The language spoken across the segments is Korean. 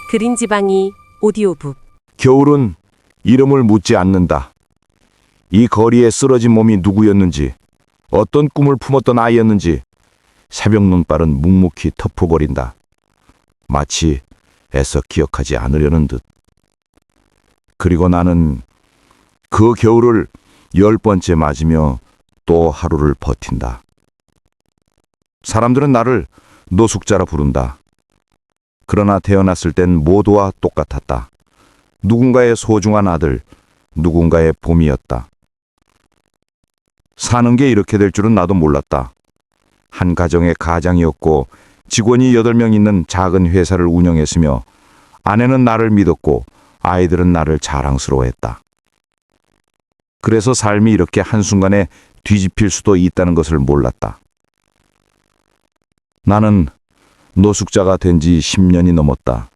그린지방이 오디오북. 겨울은 이름을 묻지 않는다. 이 거리에 쓰러진 몸이 누구였는지, 어떤 꿈을 품었던 아이였는지 새벽 눈발은 묵묵히 터프거린다. 마치 애써 기억하지 않으려는 듯. 그리고 나는 그 겨울을 10번째 맞으며 또 하루를 버틴다. 사람들은 나를 노숙자라 부른다. 그러나 태어났을 땐 모두와 똑같았다. 누군가의 소중한 아들, 누군가의 봄이었다. 사는 게 이렇게 될 줄은 나도 몰랐다. 한 가정의 가장이었고 직원이 8명 있는 작은 회사를 운영했으며 아내는 나를 믿었고 아이들은 나를 자랑스러워했다. 그래서 삶이 이렇게 한순간에 뒤집힐 수도 있다는 것을 몰랐다. 나는 노숙자가 된 지 10년이 넘었다.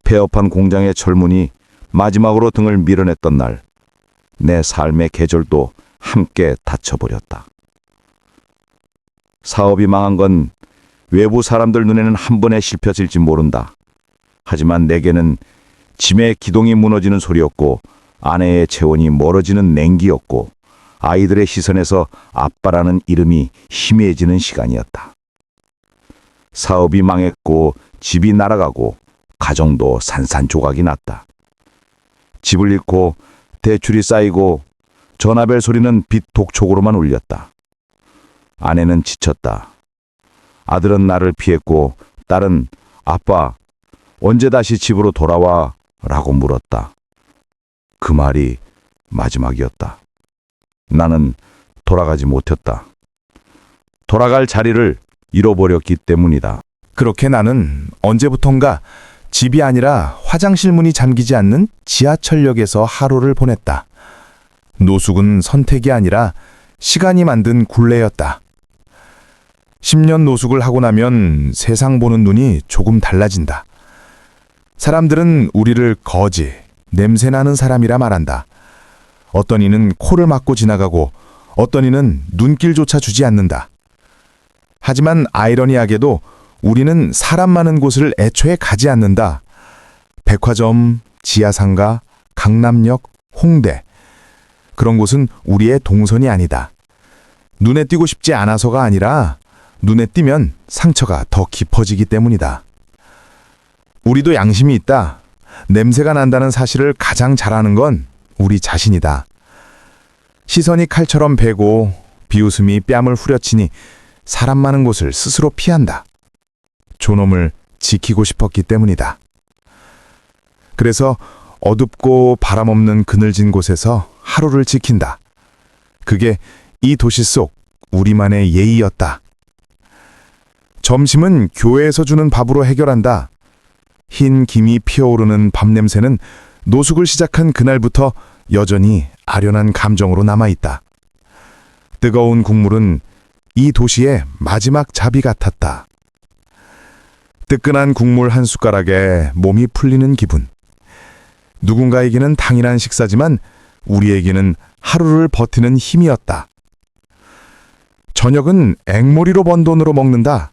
폐업한 공장의 철문이 마지막으로 등을 밀어냈던 날, 내 삶의 계절도 함께 닫혀버렸다. 사업이 망한 건 외부 사람들 눈에는 한 번에 실패질지 모른다. 하지만 내게는 짐의 기동이 무너지는 소리였고 아내의 체온이 멀어지는 냉기였고 아이들의 시선에서 아빠라는 이름이 희미해지는 시간이었다. 사업이 망했고 집이 날아가고 가정도 산산조각이 났다. 집을 잃고 대출이 쌓이고 전화벨 소리는 빚 독촉으로만 울렸다. 아내는 지쳤다. 아들은 나를 피했고 딸은 아빠, 언제 다시 집으로 돌아와? 라고 물었다. 그 말이 마지막이었다. 나는 돌아가지 못했다. 돌아갈 자리를 잃어버렸기 때문이다. 그렇게 나는 언제부턴가 집이 아니라 화장실 문이 잠기지 않는 지하철역에서 하루를 보냈다. 노숙은 선택이 아니라 시간이 만든 굴레였다. 10년 노숙을 하고 나면 세상 보는 눈이 조금 달라진다. 사람들은 우리를 거지, 냄새나는 사람이라 말한다. 어떤 이는 코를 막고 지나가고 어떤 이는 눈길조차 주지 않는다. 하지만 아이러니하게도 우리는 사람 많은 곳을 애초에 가지 않는다. 백화점, 지하상가, 강남역, 홍대. 그런 곳은 우리의 동선이 아니다. 눈에 띄고 싶지 않아서가 아니라 눈에 띄면 상처가 더 깊어지기 때문이다. 우리도 양심이 있다. 냄새가 난다는 사실을 가장 잘 아는 건 우리 자신이다. 시선이 칼처럼 베고 비웃음이 뺨을 후려치니 사람 많은 곳을 스스로 피한다. 존엄을 지키고 싶었기 때문이다. 그래서 어둡고 바람 없는 그늘진 곳에서 하루를 지킨다. 그게 이 도시 속 우리만의 예의였다. 점심은 교회에서 주는 밥으로 해결한다. 흰 김이 피어오르는 밥 냄새는 노숙을 시작한 그날부터 여전히 아련한 감정으로 남아있다. 뜨거운 국물은 이 도시의 마지막 자비 같았다. 뜨끈한 국물 한 숟가락에 몸이 풀리는 기분. 누군가에게는 당연한 식사지만 우리에게는 하루를 버티는 힘이었다. 저녁은 앵무리로 번 돈으로 먹는다.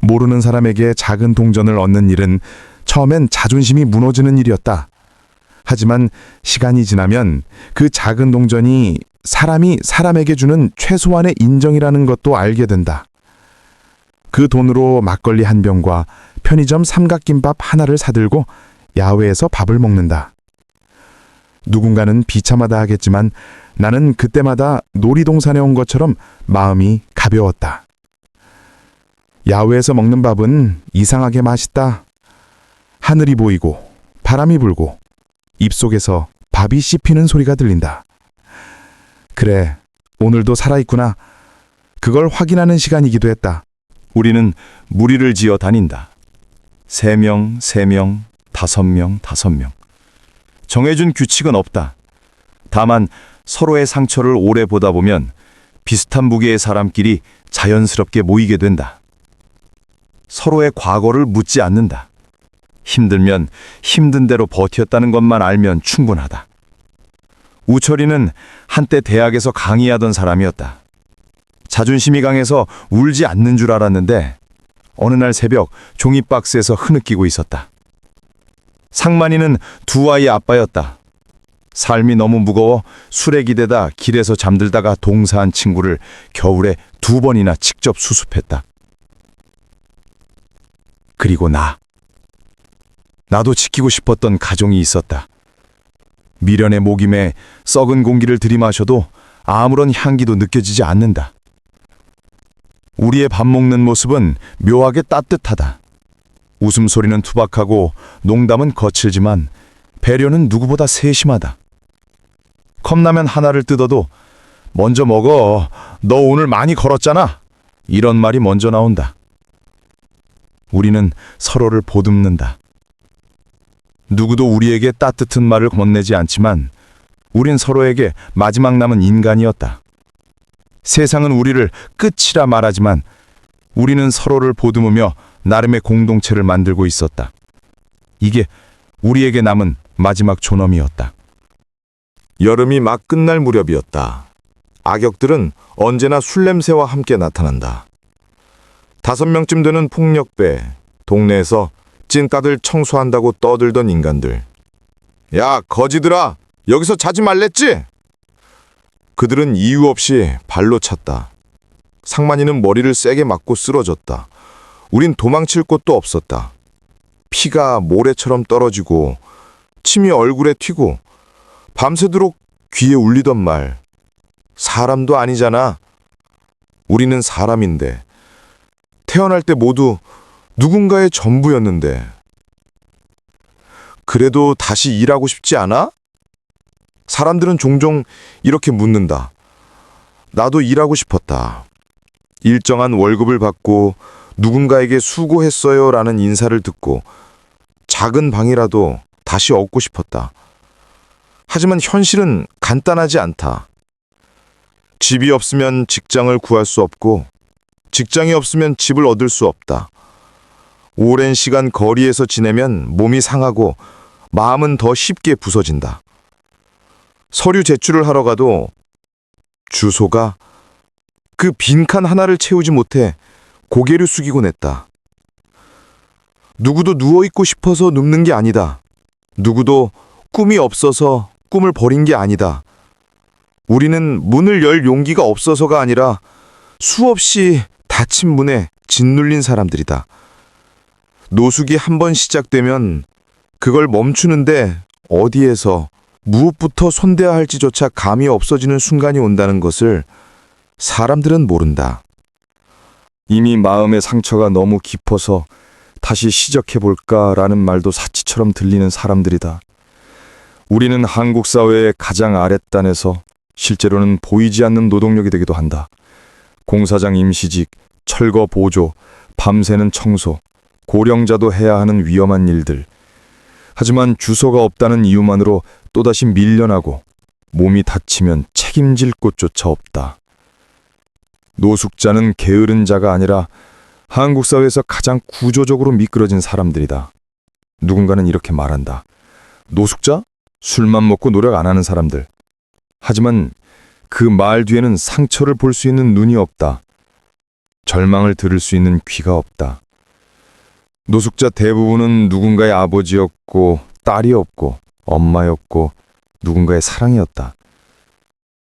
모르는 사람에게 작은 동전을 얻는 일은 처음엔 자존심이 무너지는 일이었다. 하지만 시간이 지나면 그 작은 동전이 사람이 사람에게 주는 최소한의 인정이라는 것도 알게 된다. 그 돈으로 막걸리 한 병과 편의점 삼각김밥 하나를 사들고 야외에서 밥을 먹는다. 누군가는 비참하다 하겠지만 나는 그때마다 놀이동산에 온 것처럼 마음이 가벼웠다. 야외에서 먹는 밥은 이상하게 맛있다. 하늘이 보이고 바람이 불고 입속에서 밥이 씹히는 소리가 들린다. 그래, 오늘도 살아있구나. 그걸 확인하는 시간이기도 했다. 우리는 무리를 지어 다닌다. 3명, 3명, 5명, 5명. 정해준 규칙은 없다. 다만 서로의 상처를 오래 보다 보면 비슷한 무게의 사람끼리 자연스럽게 모이게 된다. 서로의 과거를 묻지 않는다. 힘들면 힘든 대로 버텼다는 것만 알면 충분하다. 우철이는 한때 대학에서 강의하던 사람이었다. 자존심이 강해서 울지 않는 줄 알았는데 어느 날 새벽 종이박스에서 흐느끼고 있었다. 상만이는 두 아이의 아빠였다. 삶이 너무 무거워 술에 기대다 길에서 잠들다가 동사한 친구를 겨울에 2번이나 직접 수습했다. 그리고 나도 지키고 싶었던 가정이 있었다. 미련의 목임에 썩은 공기를 들이마셔도 아무런 향기도 느껴지지 않는다. 우리의 밥 먹는 모습은 묘하게 따뜻하다. 웃음소리는 투박하고 농담은 거칠지만 배려는 누구보다 세심하다. 컵라면 하나를 뜯어도 먼저 먹어. 너 오늘 많이 걸었잖아. 이런 말이 먼저 나온다. 우리는 서로를 보듬는다. 누구도 우리에게 따뜻한 말을 건네지 않지만 우린 서로에게 마지막 남은 인간이었다. 세상은 우리를 끝이라 말하지만 우리는 서로를 보듬으며 나름의 공동체를 만들고 있었다. 이게 우리에게 남은 마지막 존엄이었다. 여름이 막 끝날 무렵이었다. 악역들은 언제나 술 냄새와 함께 나타난다. 5명쯤 되는 폭력배, 동네에서 찐따들 청소한다고 떠들던 인간들. 야, 거지들아! 여기서 자지 말랬지? 그들은 이유 없이 발로 찼다. 상만이는 머리를 세게 맞고 쓰러졌다. 우린 도망칠 곳도 없었다. 피가 모래처럼 떨어지고 침이 얼굴에 튀고 밤새도록 귀에 울리던 말. 사람도 아니잖아. 우리는 사람인데. 태어날 때 모두 누군가의 전부였는데. 그래도 다시 일하고 싶지 않아? 사람들은 종종 이렇게 묻는다. 나도 일하고 싶었다. 일정한 월급을 받고 누군가에게 수고했어요 라는 인사를 듣고 작은 방이라도 다시 얻고 싶었다. 하지만 현실은 간단하지 않다. 집이 없으면 직장을 구할 수 없고 직장이 없으면 집을 얻을 수 없다. 오랜 시간 거리에서 지내면 몸이 상하고 마음은 더 쉽게 부서진다. 서류 제출을 하러 가도 주소가 그 빈칸 하나를 채우지 못해 고개를 숙이곤 했다. 누구도 누워있고 싶어서 눕는 게 아니다. 누구도 꿈이 없어서 꿈을 버린 게 아니다. 우리는 문을 열 용기가 없어서가 아니라 수없이 닫힌 문에 짓눌린 사람들이다. 노숙이 한 번 시작되면 그걸 멈추는데 어디에서 무엇부터 손대야 할지조차 감이 없어지는 순간이 온다는 것을 사람들은 모른다. 이미 마음의 상처가 너무 깊어서 다시 시작해볼까라는 말도 사치처럼 들리는 사람들이다. 우리는 한국 사회의 가장 아랫단에서 실제로는 보이지 않는 노동력이 되기도 한다. 공사장 임시직, 철거 보조, 밤새는 청소, 고령자도 해야 하는 위험한 일들. 하지만 주소가 없다는 이유만으로 또다시 밀려나고 몸이 다치면 책임질 곳조차 없다. 노숙자는 게으른 자가 아니라 한국 사회에서 가장 구조적으로 미끄러진 사람들이다. 누군가는 이렇게 말한다. 노숙자? 술만 먹고 노력 안 하는 사람들. 하지만 그 말 뒤에는 상처를 볼 수 있는 눈이 없다. 절망을 들을 수 있는 귀가 없다. 노숙자 대부분은 누군가의 아버지였고 딸이었고 엄마였고 누군가의 사랑이었다.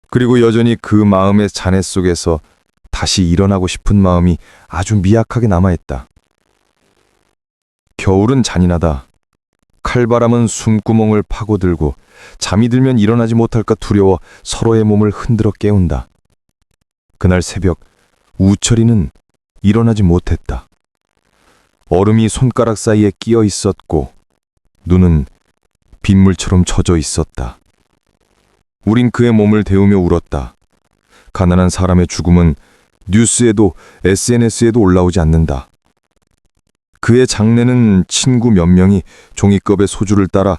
그리고 여전히 그 마음의 잔해 속에서 다시 일어나고 싶은 마음이 아주 미약하게 남아있다. 겨울은 잔인하다. 칼바람은 숨구멍을 파고들고 잠이 들면 일어나지 못할까 두려워 서로의 몸을 흔들어 깨운다. 그날 새벽 우철이는 일어나지 못했다. 얼음이 손가락 사이에 끼어 있었고 눈은 빗물처럼 젖어 있었다. 우린 그의 몸을 데우며 울었다. 가난한 사람의 죽음은 뉴스에도 SNS에도 올라오지 않는다. 그의 장례는 친구 몇 명이 종이컵에 소주를 따라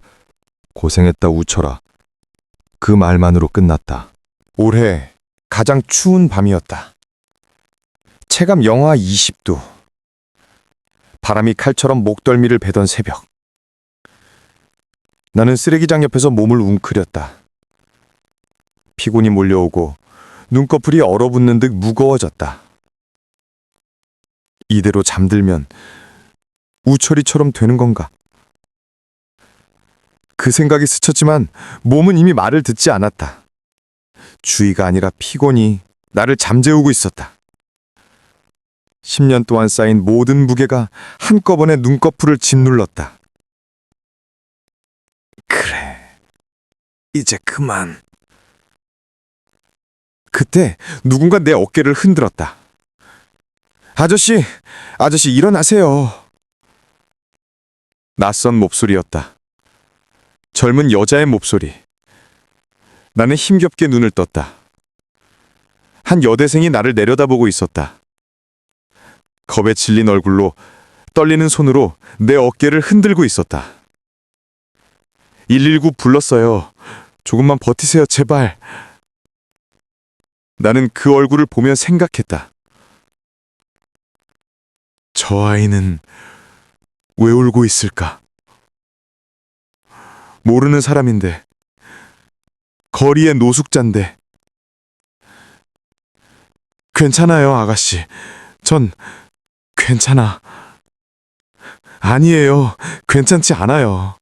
고생했다 우철아. 그 말만으로 끝났다. 올해 가장 추운 밤이었다. 체감 영하 20도. 바람이 칼처럼 목덜미를 베던 새벽. 나는 쓰레기장 옆에서 몸을 웅크렸다. 피곤이 몰려오고 눈꺼풀이 얼어붙는 듯 무거워졌다. 이대로 잠들면 우철이처럼 되는 건가? 그 생각이 스쳤지만 몸은 이미 말을 듣지 않았다. 주의가 아니라 피곤이 나를 잠재우고 있었다. 10년 동안 쌓인 모든 무게가 한꺼번에 눈꺼풀을 짓눌렀다. 그래, 이제 그만. 그때 누군가 내 어깨를 흔들었다. 아저씨, 아저씨 일어나세요. 낯선 목소리였다. 젊은 여자의 목소리. 나는 힘겹게 눈을 떴다. 한 여대생이 나를 내려다보고 있었다. 겁에 질린 얼굴로 떨리는 손으로 내 어깨를 흔들고 있었다. 119 불렀어요. 조금만 버티세요, 제발. 나는 그 얼굴을 보며 생각했다. 저 아이는 왜 울고 있을까? 모르는 사람인데, 거리의 노숙자인데. 괜찮아요, 아가씨. 전 괜찮아. 아니에요. 괜찮지 않아요.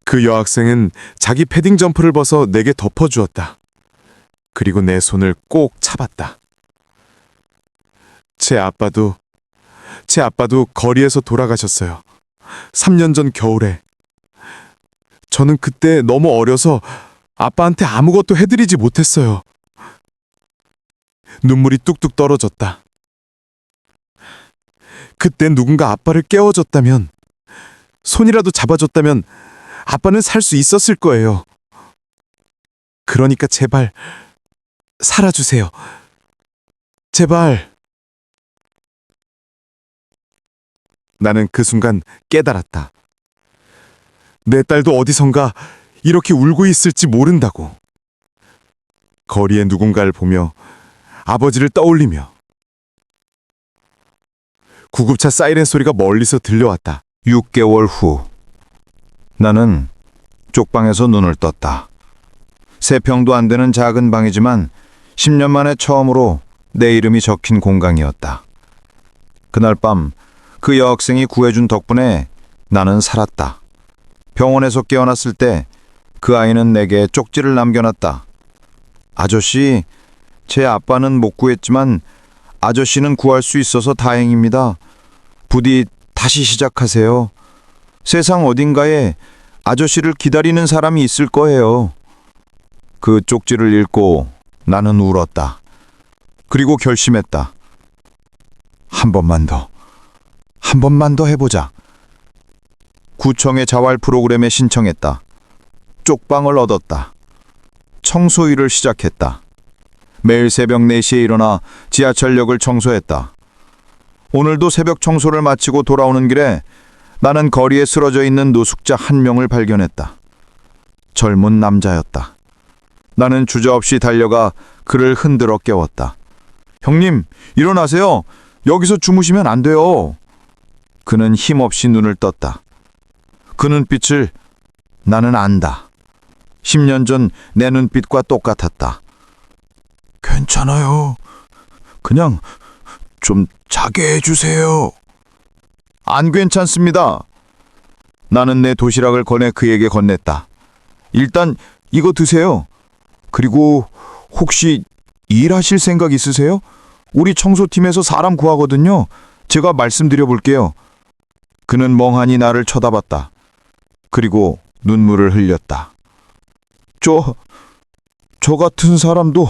그 여학생은 자기 패딩 점퍼를 벗어 내게 덮어주었다. 그리고 내 손을 꼭 잡았다. 제 아빠도 거리에서 돌아가셨어요. 3년 전 겨울에. 저는 그때 너무 어려서 아빠한테 아무것도 해드리지 못했어요. 눈물이 뚝뚝 떨어졌다. 그때 누군가 아빠를 깨워줬다면, 손이라도 잡아줬다면 아빠는 살 수 있었을 거예요. 그러니까 제발 살아주세요. 제발. 나는 그 순간 깨달았다. 내 딸도 어디선가 이렇게 울고 있을지 모른다고. 거리에 누군가를 보며 아버지를 떠올리며 구급차 사이렌 소리가 멀리서 들려왔다. 6개월 후 나는 쪽방에서 눈을 떴다. 3평도 안 되는 작은 방이지만 10년 만에 처음으로 내 이름이 적힌 공간이었다. 그날 밤 그 여학생이 구해준 덕분에 나는 살았다. 병원에서 깨어났을 때 그 아이는 내게 쪽지를 남겨놨다. 아저씨, 제 아빠는 못 구했지만 아저씨는 구할 수 있어서 다행입니다. 부디 다시 시작하세요. 세상 어딘가에 아저씨를 기다리는 사람이 있을 거예요. 그 쪽지를 읽고 나는 울었다. 그리고 결심했다. 한 번만 더 해보자. 구청의 자활 프로그램에 신청했다. 쪽방을 얻었다. 청소 일을 시작했다. 매일 새벽 4시에 일어나 지하철역을 청소했다. 오늘도 새벽 청소를 마치고 돌아오는 길에 나는 거리에 쓰러져 있는 노숙자 한 명을 발견했다. 젊은 남자였다. 나는 주저없이 달려가 그를 흔들어 깨웠다. 형님, 일어나세요. 여기서 주무시면 안 돼요. 그는 힘없이 눈을 떴다. 그 눈빛을 나는 안다. 10년 전 내 눈빛과 똑같았다. 괜찮아요. 그냥 좀 자게 해주세요. 안 괜찮습니다. 나는 내 도시락을 꺼내 그에게 건넸다. 일단 이거 드세요. 그리고 혹시 일하실 생각 있으세요? 우리 청소팀에서 사람 구하거든요. 제가 말씀드려 볼게요. 그는 멍하니 나를 쳐다봤다. 그리고 눈물을 흘렸다. 저 같은 사람도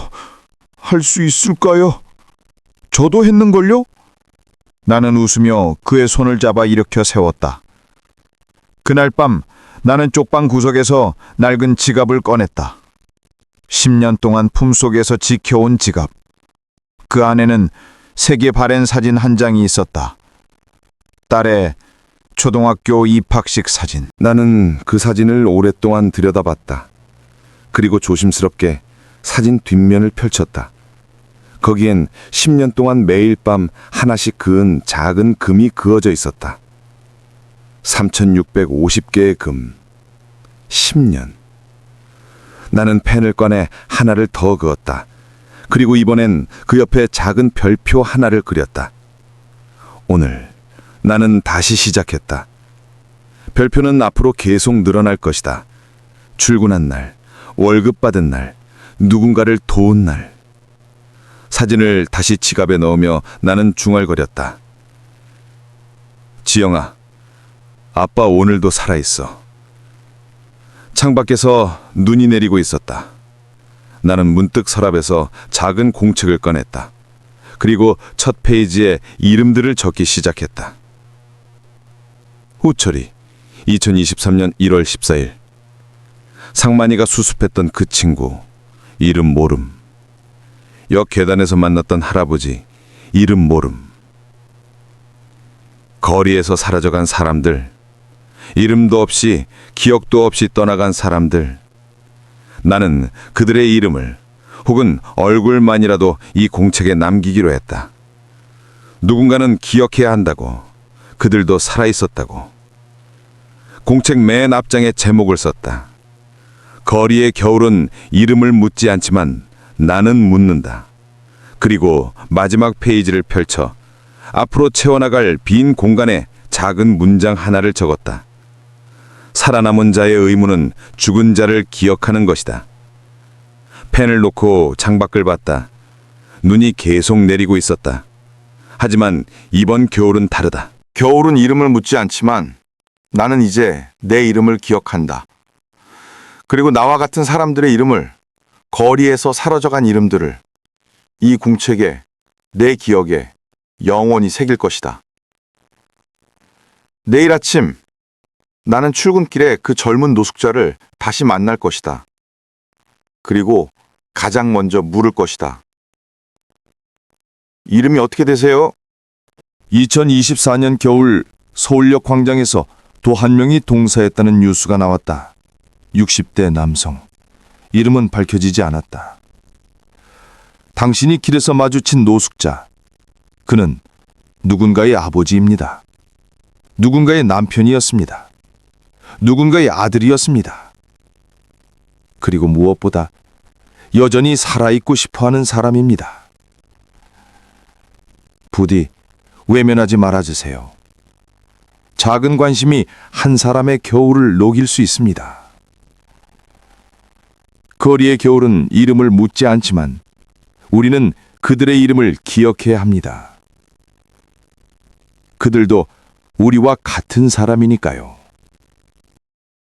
할 수 있을까요? 저도 했는걸요? 나는 웃으며 그의 손을 잡아 일으켜 세웠다. 그날 밤 나는 쪽방 구석에서 낡은 지갑을 꺼냈다. 10년 동안 품속에서 지켜온 지갑. 그 안에는 세계 바랜 사진 한 장이 있었다. 딸의 초등학교 입학식 사진. 나는 그 사진을 오랫동안 들여다봤다. 그리고 조심스럽게 사진 뒷면을 펼쳤다. 거기엔 10년 동안 매일 밤 하나씩 그은 작은 금이 그어져 있었다. 3,650개의 금. 10년. 나는 펜을 꺼내 하나를 더 그었다. 그리고 이번엔 그 옆에 작은 별표 하나를 그렸다. 오늘 나는 다시 시작했다. 별표는 앞으로 계속 늘어날 것이다. 출근한 날, 월급 받은 날, 누군가를 도운 날. 사진을 다시 지갑에 넣으며 나는 중얼거렸다. 지영아, 아빠 오늘도 살아있어. 창밖에서 눈이 내리고 있었다. 나는 문득 서랍에서 작은 공책을 꺼냈다. 그리고 첫 페이지에 이름들을 적기 시작했다. 후철이 2023년 1월 14일. 상만이가 수습했던 그 친구, 이름 모름. 역 계단에서 만났던 할아버지, 이름 모름. 거리에서 사라져간 사람들, 이름도 없이 기억도 없이 떠나간 사람들. 나는 그들의 이름을 혹은 얼굴만이라도 이 공책에 남기기로 했다. 누군가는 기억해야 한다고, 그들도 살아있었다고. 공책 맨 앞장에 제목을 썼다. 거리의 겨울은 이름을 묻지 않지만 나는 묻는다. 그리고 마지막 페이지를 펼쳐 앞으로 채워나갈 빈 공간에 작은 문장 하나를 적었다. 살아남은 자의 의무는 죽은 자를 기억하는 것이다. 펜을 놓고 창밖을 봤다. 눈이 계속 내리고 있었다. 하지만 이번 겨울은 다르다. 겨울은 이름을 묻지 않지만 나는 이제 내 이름을 기억한다. 그리고 나와 같은 사람들의 이름을, 거리에서 사라져간 이름들을 이 공책에, 내 기억에 영원히 새길 것이다. 내일 아침 나는 출근길에 그 젊은 노숙자를 다시 만날 것이다. 그리고 가장 먼저 물을 것이다. 이름이 어떻게 되세요? 2024년 겨울 서울역 광장에서 또 한 명이 동사했다는 뉴스가 나왔다. 60대 남성. 이름은 밝혀지지 않았다. 당신이 길에서 마주친 노숙자. 그는 누군가의 아버지입니다. 누군가의 남편이었습니다. 누군가의 아들이었습니다. 그리고 무엇보다 여전히 살아있고 싶어하는 사람입니다. 부디 외면하지 말아주세요. 작은 관심이 한 사람의 겨울을 녹일 수 있습니다. 거리의 겨울은 이름을 묻지 않지만 우리는 그들의 이름을 기억해야 합니다. 그들도 우리와 같은 사람이니까요.